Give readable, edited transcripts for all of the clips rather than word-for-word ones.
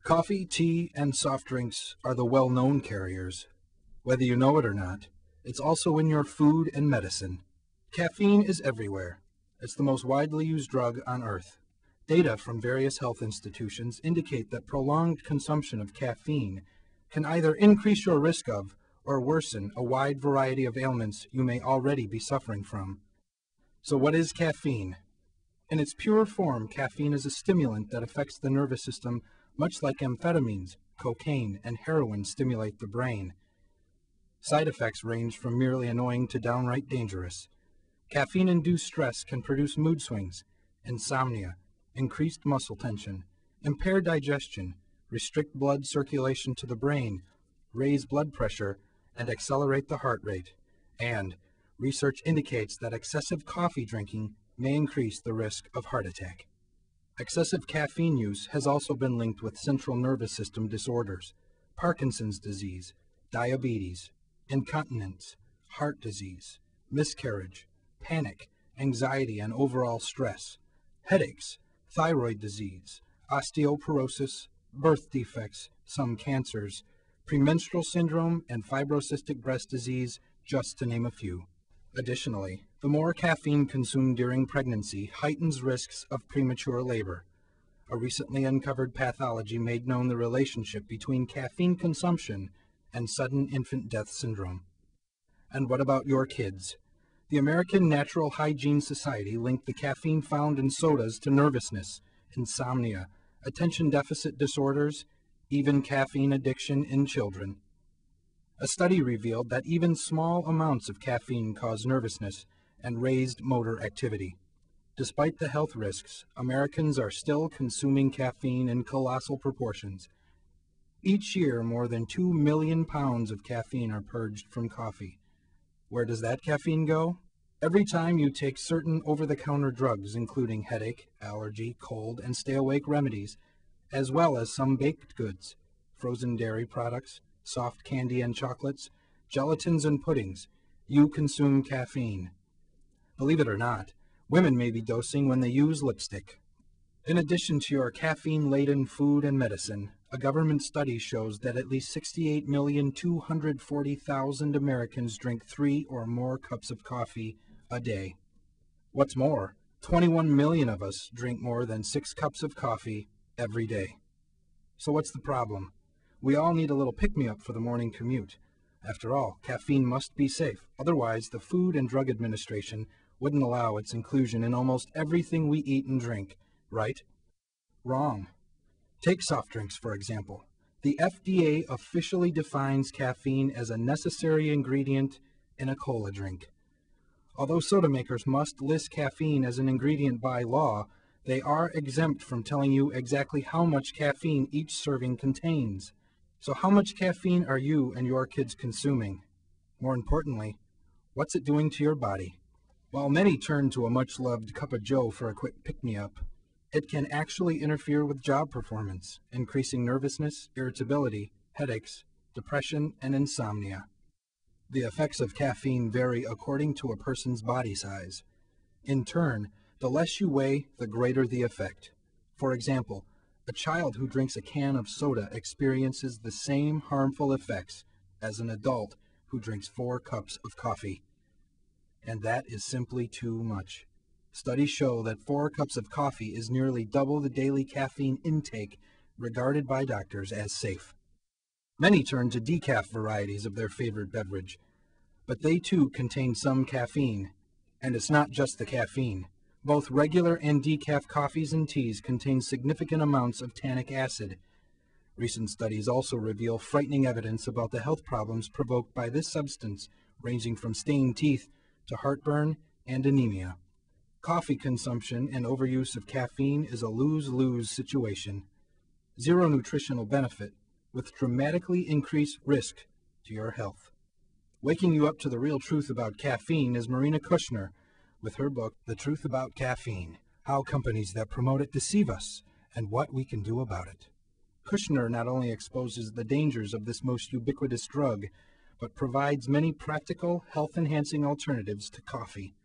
Coffee, tea, and soft drinks are the well-known carriers. Whether you know it or not, it's also in your food and medicine. Caffeine is everywhere. It's the most widely used drug on Earth. Data from various health institutions indicate that prolonged consumption of caffeine can either increase your risk of or worsen a wide variety of ailments you may already be suffering from. So what is caffeine? In its pure form, caffeine is a stimulant that affects the nervous system much like amphetamines, cocaine, and heroin stimulate the brain. Side effects range from merely annoying to downright dangerous. Caffeine-induced stress can produce mood swings, insomnia, increased muscle tension, impair digestion, restrict blood circulation to the brain, raise blood pressure, and accelerate the heart rate. And research indicates that excessive coffee drinking may increase the risk of heart attack. Excessive caffeine use has also been linked with central nervous system disorders, Parkinson's disease, diabetes, incontinence, heart disease, miscarriage, panic, anxiety and overall stress, headaches, thyroid disease, osteoporosis, birth defects, some cancers, premenstrual syndrome, and fibrocystic breast disease, just to name a few. Additionally, the more caffeine consumed during pregnancy heightens risks of premature labor. A recently uncovered pathology made known the relationship between caffeine consumption and sudden infant death syndrome. And what about your kids? The American Natural Hygiene Society linked the caffeine found in sodas to nervousness, insomnia, attention deficit disorders, even caffeine addiction in children. A study revealed that even small amounts of caffeine cause nervousness and raised motor activity. Despite the health risks, Americans are still consuming caffeine in colossal proportions. Each year, more than 2 million pounds of caffeine are purged from coffee. Where does that caffeine go? Every time you take certain over-the-counter drugs, including headache, allergy, cold, and stay-awake remedies, as well as some baked goods, frozen dairy products, soft candy and chocolates, gelatins and puddings, you consume caffeine. Believe it or not, women may be dosing when they use lipstick. In addition to your caffeine-laden food and medicine, a government study shows that at least 68,240,000 Americans drink 3 or more cups of coffee a day. What's more, 21 million of us drink more than 6 cups of coffee every day. So what's the problem? We all need a little pick-me-up for the morning commute. After all, caffeine must be safe. Otherwise, the Food and Drug Administration wouldn't allow its inclusion in almost everything we eat and drink, right? Wrong. Take soft drinks, for example. The FDA officially defines caffeine as a necessary ingredient in a cola drink. Although soda makers must list caffeine as an ingredient by law, they are exempt from telling you exactly how much caffeine each serving contains. So how much caffeine are you and your kids consuming? More importantly, what's it doing to your body? While many turn to a much-loved cup of joe for a quick pick-me-up, it can actually interfere with job performance, increasing nervousness, irritability, headaches, depression, and insomnia. The effects of caffeine vary according to a person's body size. In turn, the less you weigh, the greater the effect. For example, a child who drinks a can of soda experiences the same harmful effects as an adult who drinks 4 cups of coffee. And that is simply too much. Studies show that 4 cups of coffee is nearly double the daily caffeine intake regarded by doctors as safe. Many turn to decaf varieties of their favorite beverage, but they too contain some caffeine. And it's not just the caffeine. Both regular and decaf coffees and teas contain significant amounts of tannic acid. Recent studies also reveal frightening evidence about the health problems provoked by this substance, ranging from stained teeth to heartburn and anemia. Coffee consumption and overuse of caffeine is a lose-lose situation. Zero nutritional benefit, with dramatically increased risk to your health. Waking you up to the real truth about caffeine is Marina Kushner, with her book, The Truth About Caffeine, How Companies That Promote It Deceive Us, and What We Can Do About It. Kushner not only exposes the dangers of this most ubiquitous drug, but provides many practical, health-enhancing alternatives to coffee.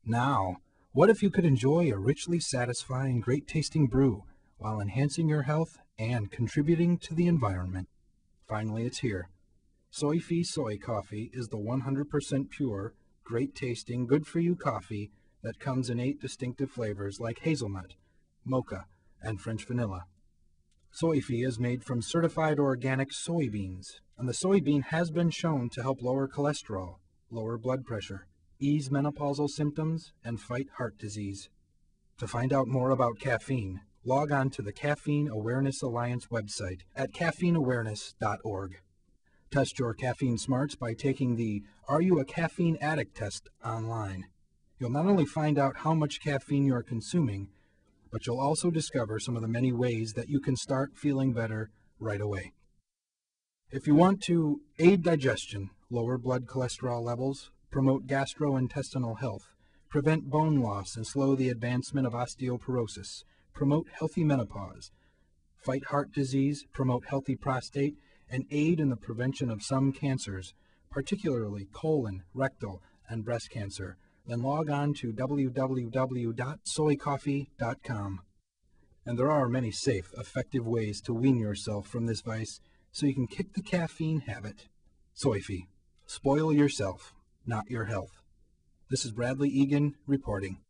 Now, what if you could enjoy a richly satisfying, great-tasting brew while enhancing your health and contributing to the environment. Finally, it's here. Soy-free soy coffee is the 100% pure, great-tasting, good-for-you coffee that comes in 8 distinctive flavors like hazelnut, mocha, and French vanilla. Soy-free is made from certified organic soybeans, and the soybean has been shown to help lower cholesterol, lower blood pressure, ease menopausal symptoms, and fight heart disease. To find out more about caffeine, log on to the Caffeine Awareness Alliance website at caffeineawareness.org. Test your caffeine smarts by taking the Are You a Caffeine Addict test online. You'll not only find out how much caffeine you are consuming, but you'll also discover some of the many ways that you can start feeling better right away. If you want to aid digestion, lower blood cholesterol levels, promote gastrointestinal health, prevent bone loss and slow the advancement of osteoporosis, promote healthy menopause, fight heart disease, promote healthy prostate, and aid in the prevention of some cancers, particularly colon, rectal, and breast cancer, then log on to www.soycoffee.com. And there are many safe, effective ways to wean yourself from this vice so you can kick the caffeine habit. Soy-free. Spoil yourself, not your health. This is Bradley Egan reporting.